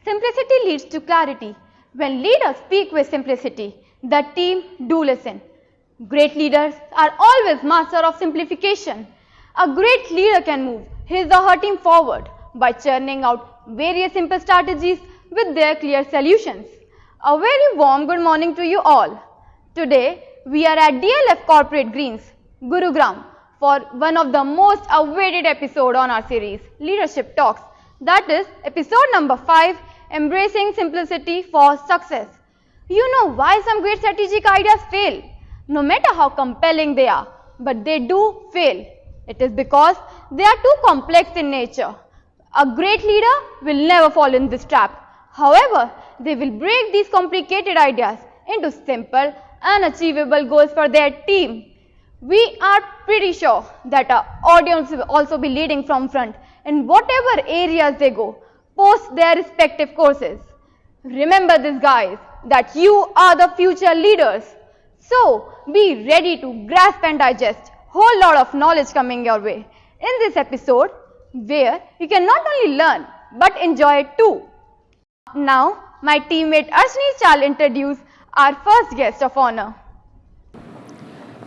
Simplicity leads to clarity. When leaders speak with simplicity, the team do listen. Great leaders are always master of simplification. A great leader can move his or her team forward by churning out various simple strategies with their clear solutions. A very warm good morning to you all. Today, we are at DLF Corporate Greens, Gurugram, for one of the most awaited episodes on our series, Leadership Talks. That is episode number 5, Embracing Simplicity for Success. You know why some great strategic ideas fail? No matter how compelling they are, but they do fail. It is because they are too complex in nature. A great leader will never fall in this trap. However, they will break these complicated ideas into simple and achievable goals for their team. We are pretty sure that our audience will also be leading from front in whatever areas they go, post their respective courses. Remember this, guys, that you are the future leaders. So, be ready to grasp and digest whole lot of knowledge coming your way in this episode, where you can not only learn but enjoy it too. Now, my teammate Ashni shall introduce our first guest of honor.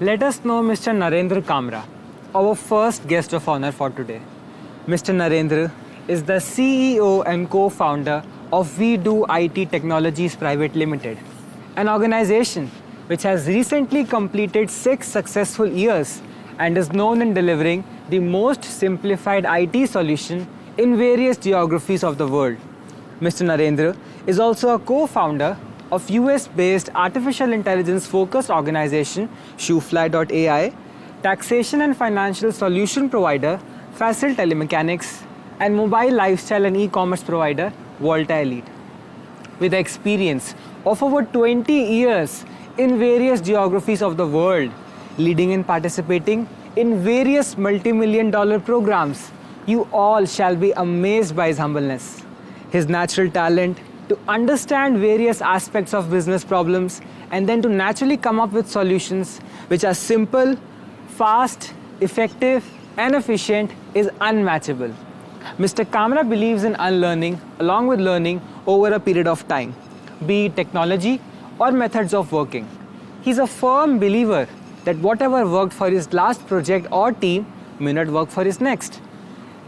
Let us know Mr. Narinder Kamra, our first guest of honor for today. Mr. Narinder is the CEO and co-founder of vDolT Technologies Private Limited, an organization which has recently completed 6 successful years and is known in delivering the most simplified IT solution in various geographies of the world. Mr. Narinder is also a co-founder of US-based artificial intelligence-focused organization Cheerfully.ai, taxation and financial solution provider Facile Telemechanics, and mobile lifestyle and e-commerce provider vDolT Elite. With the experience of over 20 years in various geographies of the world, leading and participating in various multi-million-dollar programs, you all shall be amazed by his humbleness, his natural talent to understand various aspects of business problems and then to naturally come up with solutions which are simple, fast, effective, and efficient is unmatchable. Mr. Kamra believes in unlearning along with learning over a period of time, be it technology or methods of working. He's a firm believer that whatever worked for his last project or team may not work for his next.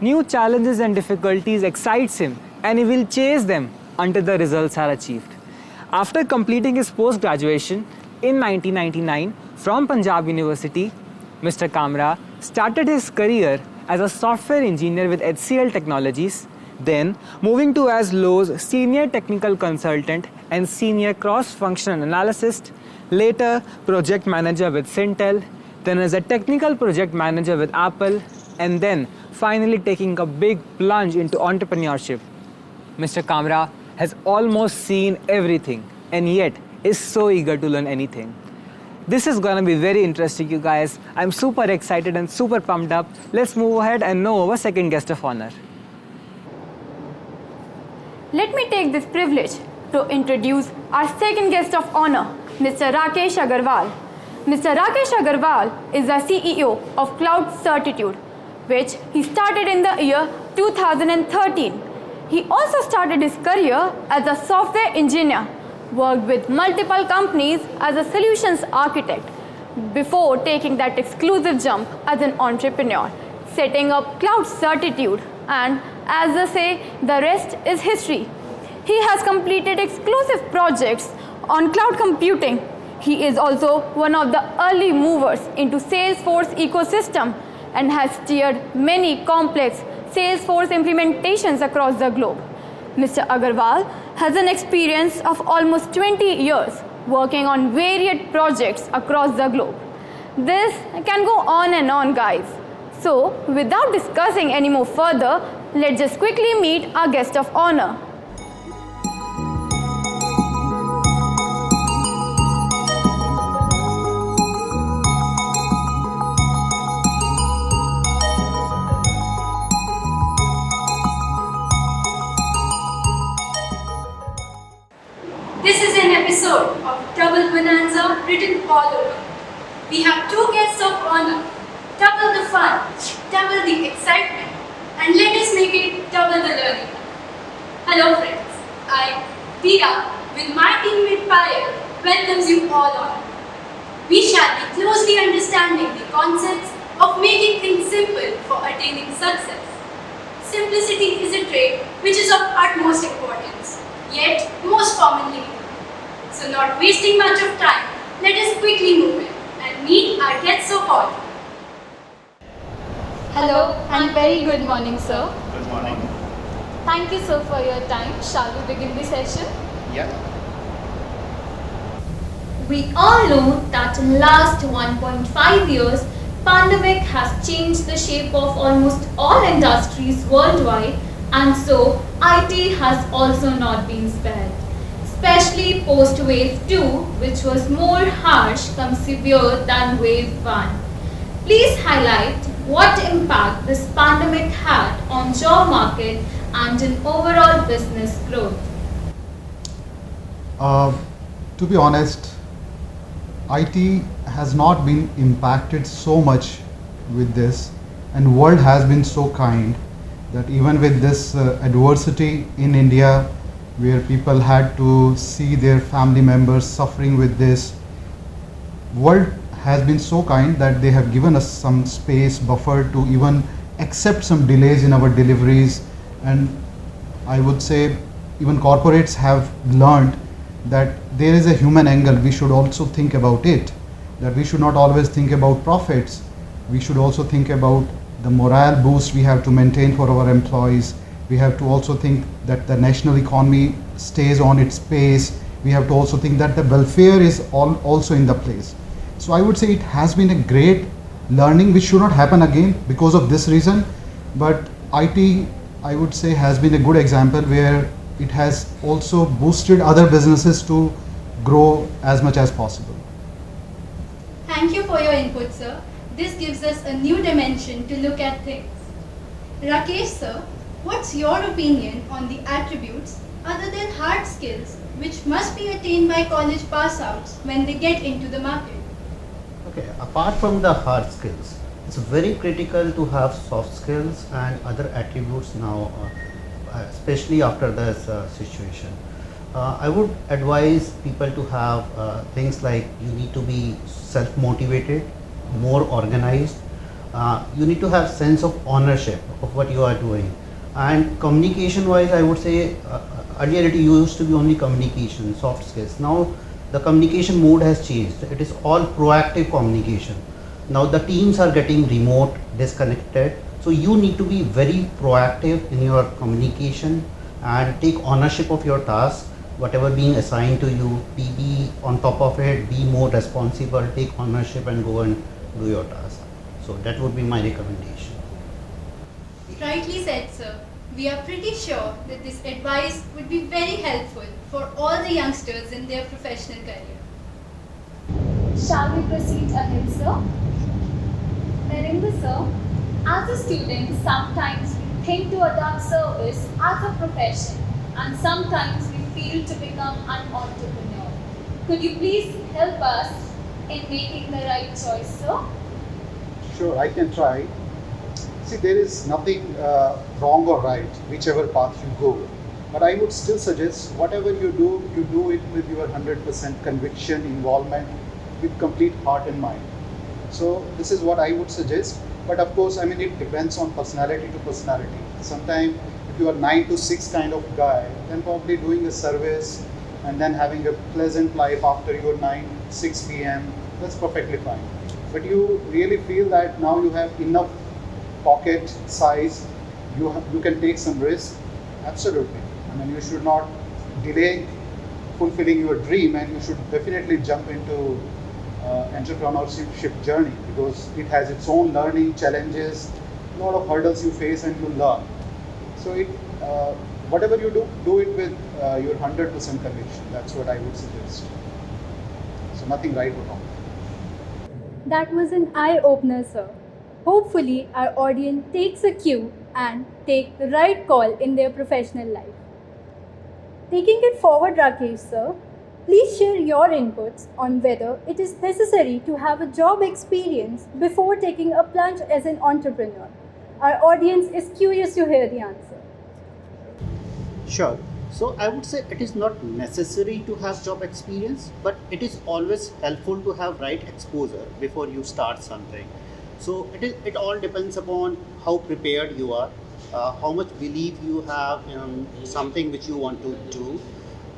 New challenges and difficulties excites him and he will chase them until the results are achieved. After completing his post-graduation in 1999 from Punjab University, Mr. Kamra started his career as a software engineer with HCL Technologies, then moving to as Lowe's senior technical consultant and senior cross-functional analyst, later project manager with Syntel, then as a technical project manager with Apple, and then finally taking a big plunge into entrepreneurship. Mr. Kamra has almost seen everything and yet is so eager to learn anything. This is gonna be very interesting, you guys. I'm super excited and super pumped up. Let's move ahead and know our second guest of honor. Let me take this privilege to introduce our second guest of honor, Mr. Rakesh Agarwal. Mr. Rakesh Agarwal is the CEO of Cloud Certitude, which he started in the year 2013. He also started his career as a software engineer, worked with multiple companies as a solutions architect before taking that exclusive jump as an entrepreneur, setting up Cloud Certitude, and as they say, the rest is history. He has completed exclusive projects on cloud computing. He is also one of the early movers into Salesforce ecosystem and has steered many complex Salesforce implementations across the globe. Mr. Agarwal has an experience of almost 20 years working on various projects across the globe. This can go on and on, guys. So, without discussing any more further, let's just quickly meet our guest of honor. This is an episode of Double Bonanza written all over. We have 2 guests of honor. Double the fun, double the excitement, and let us make it double the learning. Hello friends, I, Dia, with my teammate Payal, welcomes you all on. We shall be closely understanding the concepts of making things simple for attaining success. Simplicity is a trait which is of utmost importance, yet most commonly ignored. So not wasting much of time, let us quickly move in and meet our guests of honor. Hello and very good morning, sir. Good morning. Thank you, sir, for your time. Shall we begin the session? Yeah. We all know that in last 1.5 years, pandemic has changed the shape of almost all industries worldwide, and so IT has also not been spared. Especially post wave 2, which was more harsh come severe than wave 1. Please highlight what impact this pandemic had on job market and in overall business growth. To be honest, IT has not been impacted so much with this, and world has been so kind that even with this adversity in India, where people had to see their family members suffering with this, world has been so kind that they have given us some space buffer to even accept some delays in our deliveries. And I would say even corporates have learned that there is a human angle. We should also think about it, that we should not always think about profits. We should also think about the morale boost we have to maintain for our employees. We have to also think that the national economy stays on its pace. We have to also think that the welfare is also in the place. So I would say it has been a great learning which should not happen again because of this reason. But IT, I would say, has been a good example where it has also boosted other businesses to grow as much as possible. Thank you for your input, sir. This gives us a new dimension to look at things. Rakesh, sir, what's your opinion on the attributes other than hard skills which must be attained by college pass-outs when they get into the market? Okay, apart from the hard skills, it's very critical to have soft skills and other attributes now, especially after this situation. I would advise people to have things like you need to be self-motivated, more organized. You need to have sense of ownership of what you are doing. And communication-wise, I would say earlier it used to be only communication, soft skills. Now the communication mode has changed. It is all proactive communication. Now the teams are getting remote, disconnected. So you need to be very proactive in your communication and take ownership of your task, whatever being assigned to you, be on top of it, be more responsible, take ownership and go and do your task. So that would be my recommendation. Rightly said, sir. We are pretty sure that this advice would be very helpful for all the youngsters in their professional career. Shall we proceed ahead, sir? Narinder, sir, as a student, sometimes we think to adopt service as a profession and sometimes we feel to become an entrepreneur. Could you please help us in making the right choice, sir? Sure, I can try. See, there is nothing wrong or right, whichever path you go. But I would still suggest whatever you do it with your 100% conviction, involvement, with complete heart and mind. So this is what I would suggest. But of course, I mean, it depends on personality to personality. Sometimes if you are 9 to 6 kind of guy, then probably doing a service and then having a pleasant life after your 6 p.m., that's perfectly fine. But you really feel that now you have enough pocket size, you can take some risk, absolutely. I mean, you should not delay fulfilling your dream, and you should definitely jump into entrepreneurship journey because it has its own learning challenges, a lot of hurdles you face and you learn. So whatever you do it with your 100% conviction. That's what I would suggest. So nothing right or wrong. That was an eye-opener, sir. Hopefully, our audience takes a cue and take the right call in their professional life. Taking it forward, Rakesh, sir, please share your inputs on whether it is necessary to have a job experience before taking a plunge as an entrepreneur. Our audience is curious to hear the answer. Sure. So I would say it is not necessary to have job experience, but it is always helpful to have right exposure before you start something. So it all depends upon how prepared you are, how much belief you have in something which you want to do.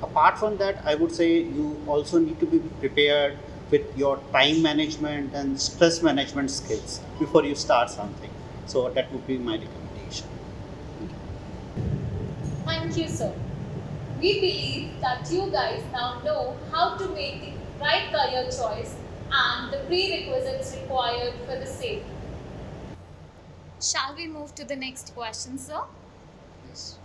Apart from that, I would say you also need to be prepared with your time management and stress management skills before you start something. So that would be my recommendation. Thank you, sir. We believe that you guys now know how to make the right career choice and the prerequisites required for the same. Shall we move to the next question, sir? Yes.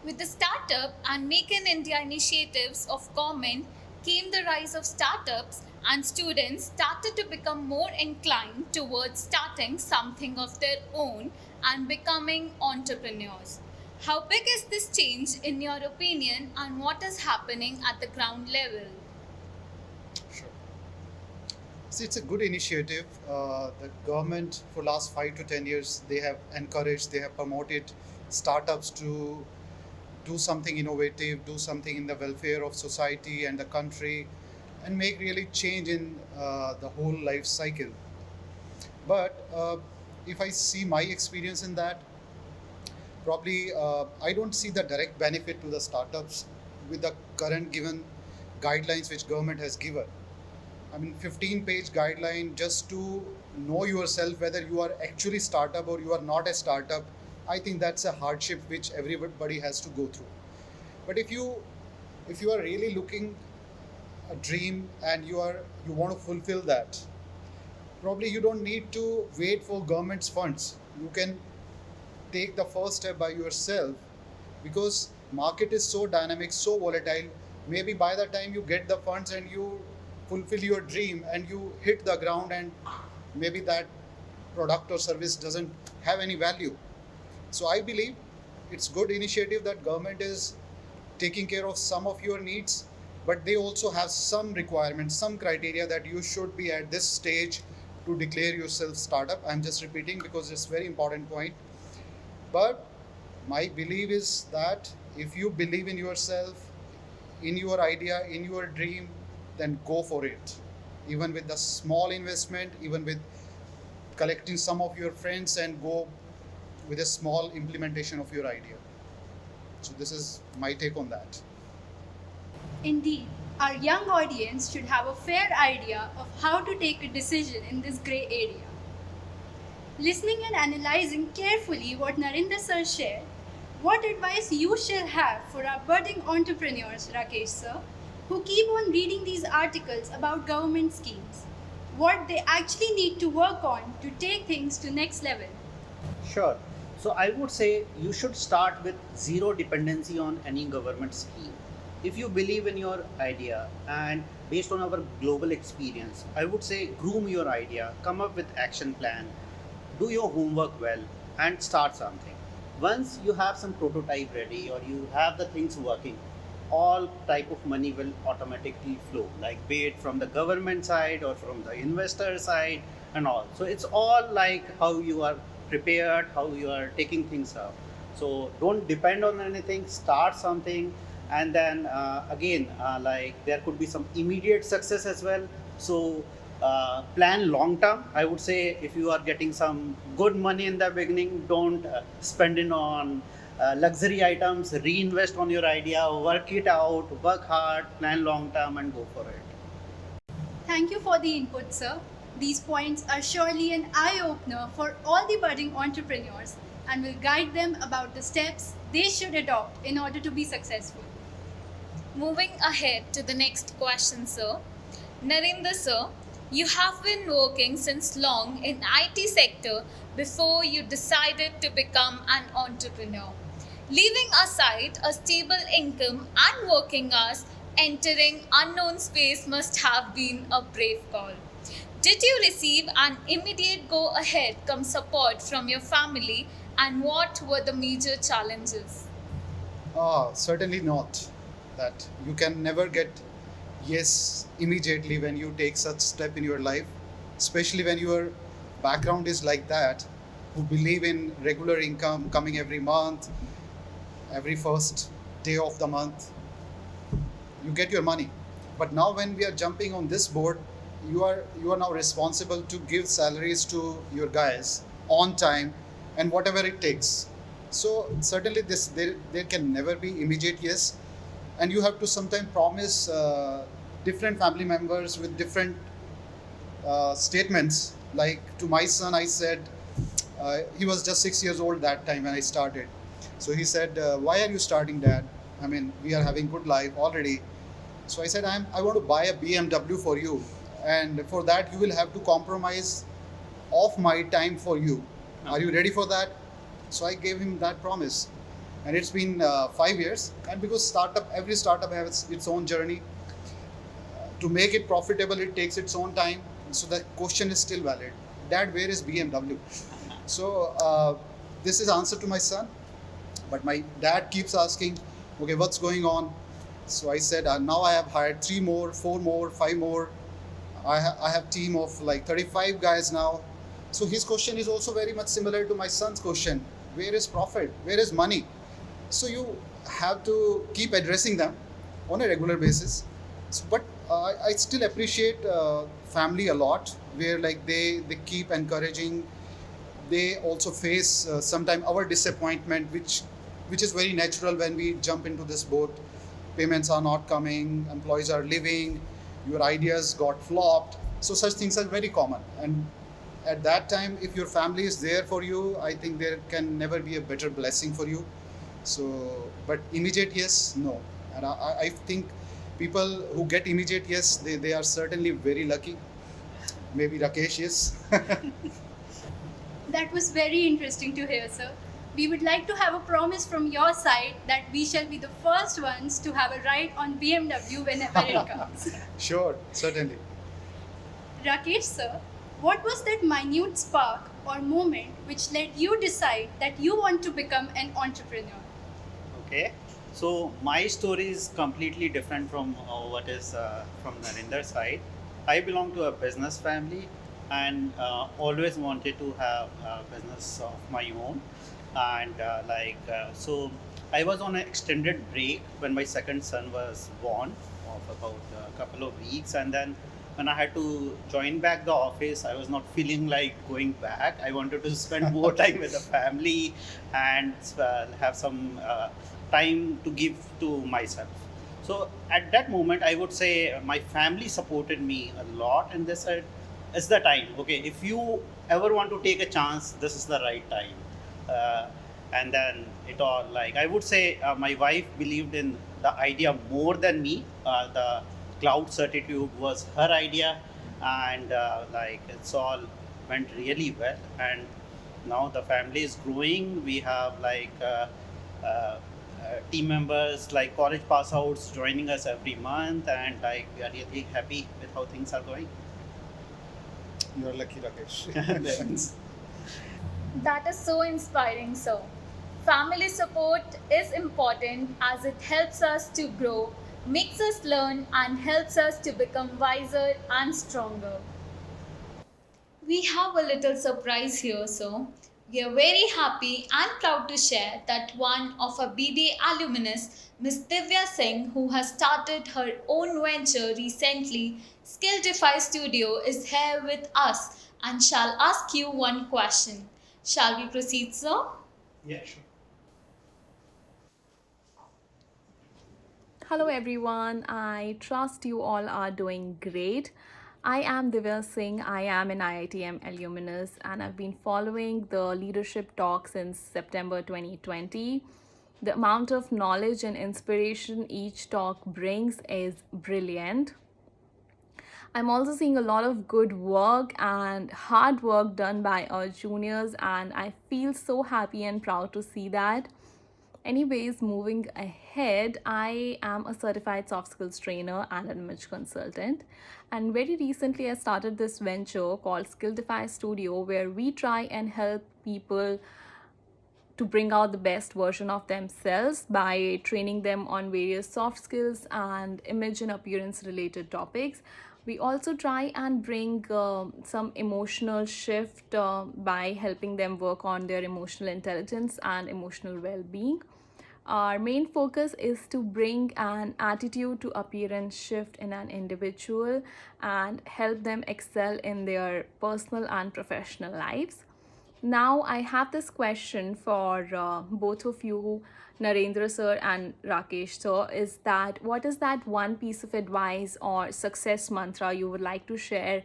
With the startup and Make in India initiatives of government came the rise of startups, and students started to become more inclined towards starting something of their own and becoming entrepreneurs. How big is this change in your opinion, and what is happening at the ground level? Sure. See, it's a good initiative. The government for last 5 to 10 years, they have encouraged, they have promoted startups to do something innovative, do something in the welfare of society and the country, and make really change in the whole life cycle. But if I see my experience in that, probably I don't see the direct benefit to the startups with the current given guidelines which government has given. I mean, 15-page guideline just to know yourself whether you are actually startup or you are not a startup. I think that's a hardship which everybody has to go through. But if you are really looking a dream and you want to fulfill that, probably you don't need to wait for government's funds. You can take the first step by yourself, because market is so dynamic, so volatile. Maybe by the time you get the funds and you fulfill your dream and you hit the ground, and maybe that product or service doesn't have any value. So I believe it's good initiative that government is taking care of some of your needs, but they also have some requirements, some criteria that you should be at this stage to declare yourself startup. I'm just repeating because it's a very important point. But my belief is that if you believe in yourself, in your idea, in your dream, then go for it. Even with the small investment, even with collecting some of your friends, and go with a small implementation of your idea. So this is my take on that. Indeed, our young audience should have a fair idea of how to take a decision in this grey area. Listening and analyzing carefully what Narinder sir shared, what advice you shall have for our budding entrepreneurs, Rakesh sir, who keep on reading these articles about government schemes, what they actually need to work on to take things to next level? Sure. So I would say you should start with zero dependency on any government scheme. If you believe in your idea, and based on our global experience, I would say groom your idea, come up with action plan, do your homework well, and start something. Once you have some prototype ready or you have the things working, all type of money will automatically flow, like be it from the government side or from the investor side and all. So it's all like how you are prepared, how you are taking things up. So don't depend on anything, start something, and then like there could be some immediate success as well. So plan long term. I would say if you are getting some good money in the beginning, don't spend it on luxury items, reinvest on your idea, work it out, work hard, plan long term, and go for it. Thank you for the input, sir. These points are surely an eye-opener for all the budding entrepreneurs and will guide them about the steps they should adopt in order to be successful. Moving ahead to the next question, sir. Narinder sir, you have been working since long in IT sector before you decided to become an entrepreneur. Leaving aside a stable income and working hours, entering unknown space must have been a brave call. Did you receive an immediate go-ahead come support from your family, and what were the major challenges? Certainly not. That you can never get yes immediately when you take such step in your life, especially when your background is like that, who believe in regular income coming every month, every first day of the month, you get your money. But now when we are jumping on this board, you are now responsible to give salaries to your guys on time and whatever it takes. So certainly there can never be immediate yes, and you have to sometimes promise different family members with different statements. Like to my son, I said, he was just 6 years old that time when I started. So he said, why are you starting, Dad? I mean, we are having good life already. So I said, I want to buy a BMW for you. And for that, you will have to compromise of my time for you. Are you ready for that? So I gave him that promise. And it's been 5 years. And because every startup has its own journey. To make it profitable, it takes its own time. So the question is still valid. Dad, where is BMW? So this is answer to my son. But my dad keeps asking, okay, what's going on? So I said, now I have hired 3 more, 4 more, 5 more. I have team of like 35 guys now. So his question is also very much similar to my son's question. Where is profit? Where is money? So you have to keep addressing them on a regular basis. So, but I still appreciate family a lot, where like they keep encouraging. They also face sometimes our disappointment, which is very natural when we jump into this boat. Payments are not coming, employees are leaving, your ideas got flopped. So such things are very common. And at that time, if your family is there for you, I think there can never be a better blessing for you. So, but immediate yes, no. And I think people who get immediate yes, they are certainly very lucky. Maybe Rakesh is. That was very interesting to hear, sir. We would like to have a promise from your side that we shall be the first ones to have a ride on BMW whenever it comes. Sure, certainly. Rakesh, sir, what was that minute spark or moment which led you decide that you want to become an entrepreneur? Okay, so my story is completely different from what is from Narinder's side. I belong to a business family and always wanted to have a business of my own. And so I was on an extended break when my second son was born of about a couple of weeks, and then when I had to join back the office, I was not feeling like going back. I wanted to spend more time with the family and have some time to give to myself. So at that moment, I would say my family supported me a lot, and this is the time. Okay, if you ever want to take a chance, this is the right time. And then it all, like I would say, my wife believed in the idea more than me. The Cloud Certitude was her idea, and it's all went really well. And now the family is growing. We have team members like college pass outs joining us every month, and we are really happy with how things are going. You are lucky, Rakesh. Thanks. That is so inspiring, sir. Family support is important as it helps us to grow, makes us learn, and helps us to become wiser and stronger. We have a little surprise here, sir. We are very happy and proud to share that one of our BDA alumnus, Ms. Divya Singh, who has started her own venture recently, Skillify Studio, is here with us and shall ask you one question. Shall we proceed, sir? Yeah, sure. Hello everyone, I trust you all are doing great. I am Divya Singh, I am an IITM alumnus, and I've been following the leadership talk since September 2020. The amount of knowledge and inspiration each talk brings is brilliant. I'm also seeing a lot of good work and hard work done by our juniors, and I feel so happy and proud to see that. Anyways, moving ahead, I am a certified soft skills trainer and an image consultant. And very recently, I started this venture called Skillify Studio, where we try and help people to bring out the best version of themselves by training them on various soft skills and image and appearance related topics. We also try and bring some emotional shift by helping them work on their emotional intelligence and emotional well-being. Our main focus is to bring an attitude to appearance shift in an individual and help them excel in their personal and professional lives. Now, I have this question for both of you, Narendra sir and Rakesh sir, is that what is that one piece of advice or success mantra you would like to share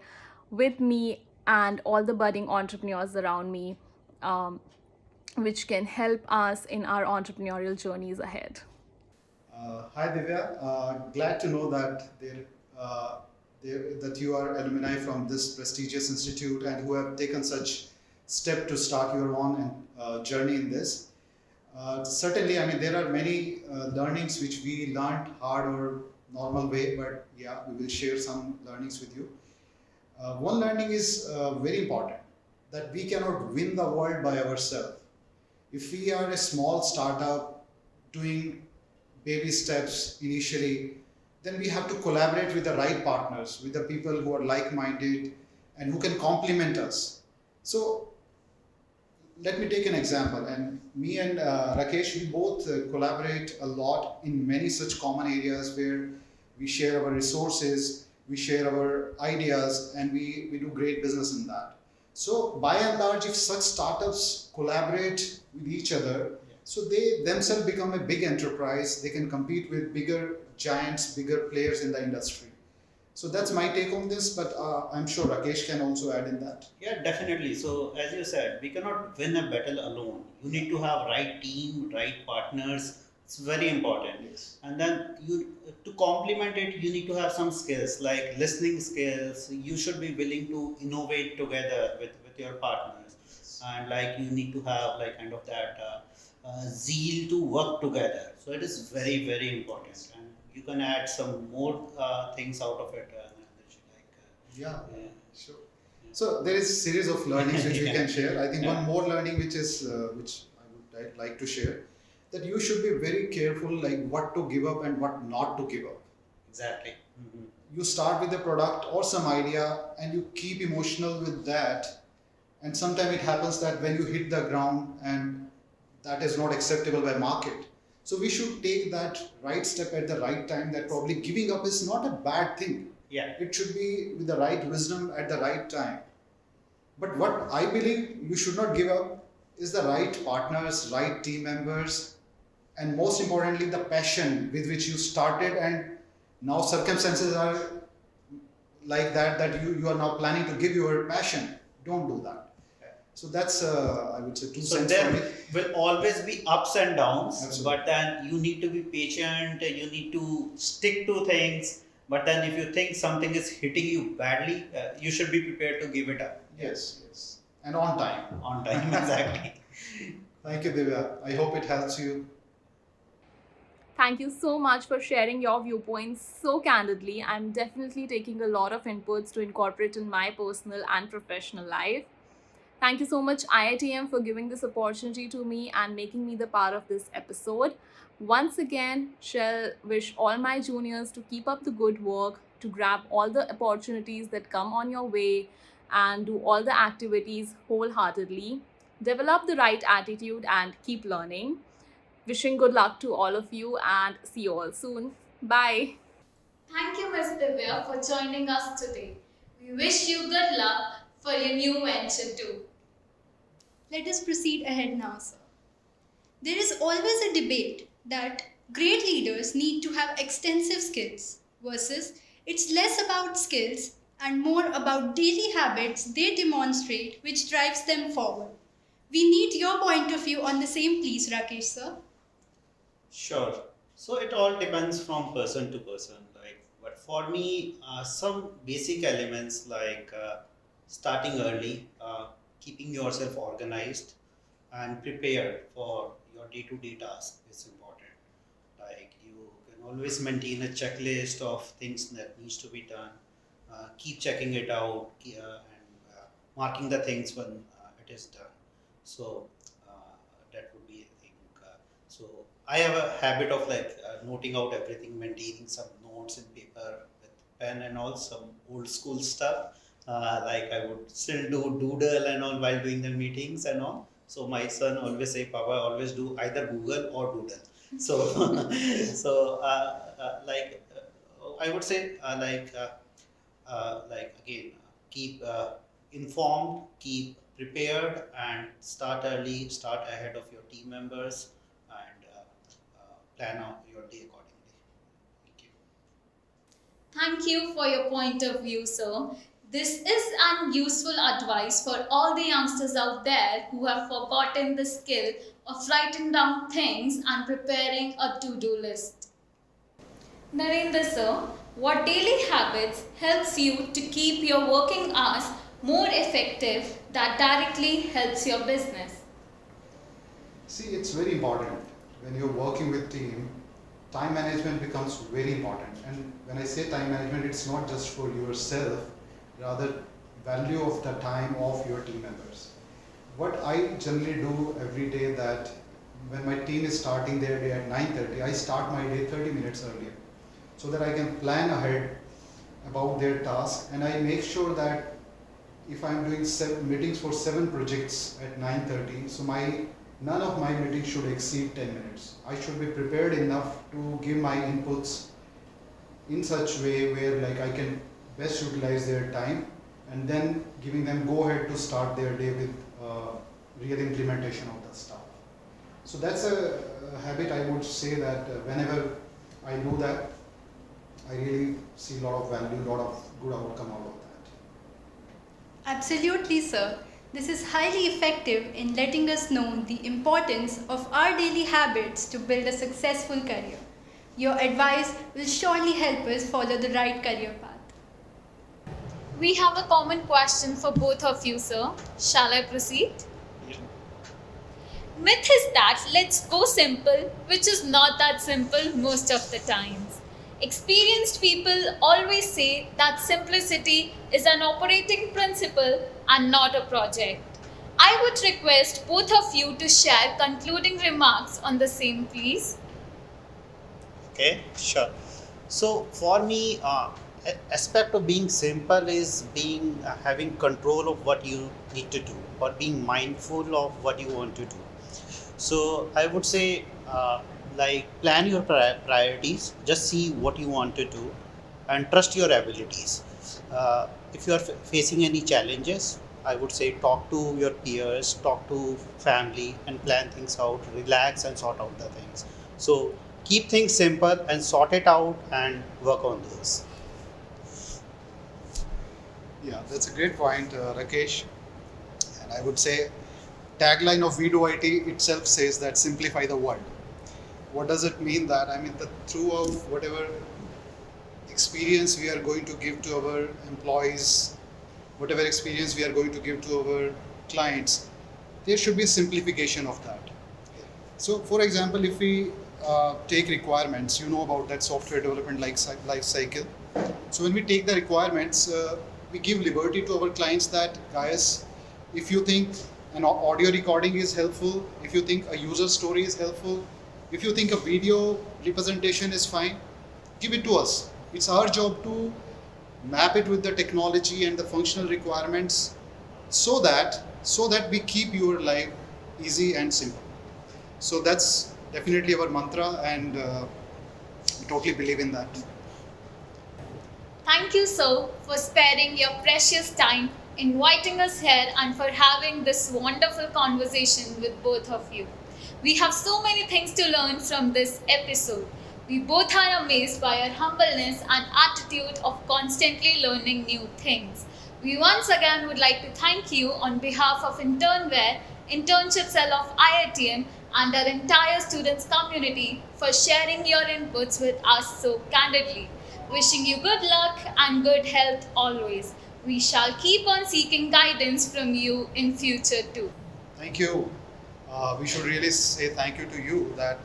with me and all the budding entrepreneurs around me, which can help us in our entrepreneurial journeys ahead? Hi Divya, glad to know that that you are alumni from this prestigious institute and who have taken such step to start your own journey in this. Certainly, I mean there are many learnings which we learned hard or normal way, but yeah, we will share some learnings with you. One learning is very important, that we cannot win the world by ourselves. If we are a small startup doing baby steps initially, then we have to collaborate with the right partners, with the people who are like-minded and who can complement us. So let me take an example. And me and Rakesh, we both collaborate a lot in many such common areas where we share our resources, we share our ideas, and we do great business in that. So by and large, if such startups collaborate with each other, so they themselves become a big enterprise, they can compete with bigger giants, bigger players in the industry. So that's my take on this, but I'm sure Rakesh can also add in that. Yeah, definitely. So as you said, we cannot win a battle alone. You need to have right team, right partners. It's very important. Yes. And then to complement it, you need to have some skills like listening skills. You should be willing to innovate together with your partners, and like you need to have like kind of that zeal to work together. So it is very very important, and you can add some more things out of it. Yeah, sure. So there is series of learnings which we can share. I think one more learning which I would like to share, that you should be very careful like what to give up and what not to give up. Exactly. Mm-hmm. You start with a product or some idea and you keep emotional with that, and sometimes it happens that when you hit the ground and that is not acceptable by market. So we should take that right step at the right time, that probably giving up is not a bad thing. Yeah. It should be with the right wisdom at the right time. But what I believe you should not give up is the right partners, right team members, and most importantly, the passion with which you started, and now circumstances are like that you are now planning to give your passion. Don't do that. So that's, I would say, 2 So cents for me. there will always be ups and downs, Absolutely. but then you need to be patient, you need to stick to things. But then if you think something is hitting you badly, you should be prepared to give it up. Yes, yes. And on time. On time, exactly. Thank you, Divya. I hope it helps you. Thank you so much for sharing your viewpoints so candidly. I'm definitely taking a lot of inputs to incorporate in my personal and professional life. Thank you so much, IITM, for giving this opportunity to me and making me the part of this episode. Once again, shall wish all my juniors to keep up the good work, to grab all the opportunities that come on your way, and do all the activities wholeheartedly. Develop the right attitude and keep learning. Wishing good luck to all of you and see you all soon. Bye. Thank you, Ms. Divya, for joining us today. We wish you good luck for your new venture too. Let us proceed ahead now, sir. There is always a debate that great leaders need to have extensive skills versus it's less about skills and more about daily habits they demonstrate which drives them forward. We need your point of view on the same, please, Rakesh, sir. Sure. So it all depends from person to person. But for me, some basic elements like starting early, keeping yourself organized and prepared for your day-to-day task is important. Like you can always maintain a checklist of things that needs to be done. Keep checking it out and marking the things when it is done. So that would be, I think. So I have a habit of noting out everything, maintaining some notes in paper with pen and all, some old school stuff. Like I would still do doodle and all while doing the meetings and all. So my son always say, Papa, always do either Google or doodle. So, so I would say again, keep informed, keep prepared, and start early, start ahead of your team members, and plan out your day accordingly. Thank you. Thank you for your point of view, sir. This is an useful advice for all the youngsters out there who have forgotten the skill of writing down things and preparing a to-do list. Narinder sir, what daily habits helps you to keep your working hours more effective that directly helps your business? See, it's very important when you're working with team, time management becomes very important. And when I say time management, it's not just for yourself, rather value of the time of your team members. What I generally do every day that when my team is starting their day at 9:30, I start my day 30 minutes earlier so that I can plan ahead about their task, and I make sure that if I'm doing 7 meetings for 7 projects at 9:30, so none of my meetings should exceed 10 minutes. I should be prepared enough to give my inputs in such way where like I can best utilize their time, and then giving them go ahead to start their day with real implementation of the stuff. So that's a habit I would say that whenever I do that, I really see a lot of value, a lot of good outcome out of that. Absolutely, sir. This is highly effective in letting us know the importance of our daily habits to build a successful career. Your advice will surely help us follow the right career path. We have a common question for both of you, sir. Shall I proceed? Myth is that let's go simple, which is not that simple most of the times. Experienced people always say that simplicity is an operating principle and not a project. I would request both of you to share concluding remarks on the same, please. Okay, sure. So for me, aspect of being simple is being having control of what you need to do, or being mindful of what you want to do. So I would say plan your priorities, just see what you want to do, and trust your abilities. If you are facing any challenges, I would say talk to your peers, talk to family, and plan things out, relax and sort out the things. So keep things simple and sort it out and work on those. Yeah, that's a great point, Rakesh. And I would say tagline of vDolT itself says that simplify the world. What does it mean that? I mean, throughout whatever experience we are going to give to our employees, whatever experience we are going to give to our clients, there should be simplification of that. So, for example, if we take requirements, you know about that software development life cycle. So, when we take the requirements, we give liberty to our clients that, guys, if you think an audio recording is helpful, if you think a user story is helpful, if you think a video representation is fine, give it to us. It's our job to map it with the technology and the functional requirements so that we keep your life easy and simple. So that's definitely our mantra, and we totally believe in that. Thank you, sir, for sparing your precious time, inviting us here, and for having this wonderful conversation with both of you. We have so many things to learn from this episode. We both are amazed by your humbleness and attitude of constantly learning new things. We once again would like to thank you on behalf of InternWare, Internship Cell of IITM, and our entire students community for sharing your inputs with us so candidly. Wishing you good luck and good health always. We shall keep on seeking guidance from you in future too. Thank you. We should really say thank you to you that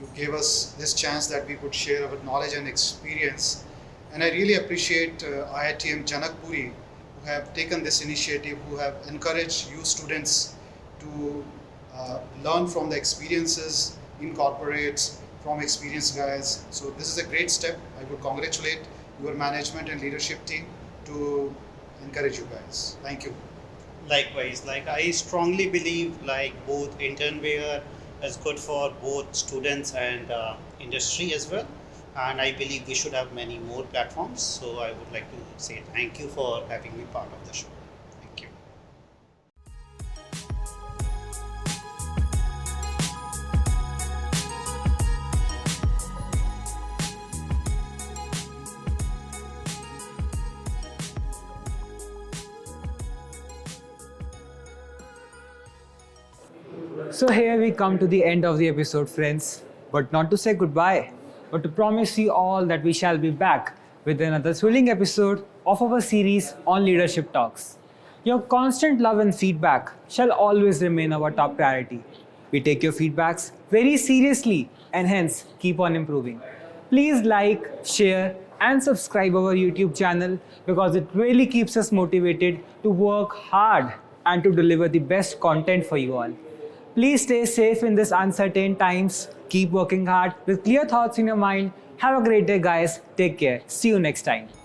you gave us this chance that we could share our knowledge and experience. And I really appreciate IITM Janakpuri, who have taken this initiative, who have encouraged you students to learn from the experiences in corporates, from experienced guys. So this is a great step. I would congratulate your management and leadership team to encourage you guys. Thank you. Likewise, I strongly believe both InternWare is good for both students and industry as well. And I believe we should have many more platforms. So I would like to say thank you for having me part of the show. Thank you. So here we come to the end of the episode, friends. But not to say goodbye, but to promise you all that we shall be back with another thrilling episode of our series on leadership talks. Your constant love and feedback shall always remain our top priority. We take your feedbacks very seriously and hence keep on improving. Please like, share, and subscribe our YouTube channel because it really keeps us motivated to work hard and to deliver the best content for you all. Please stay safe in these uncertain times. Keep working hard with clear thoughts in your mind. Have a great day, guys. Take care. See you next time.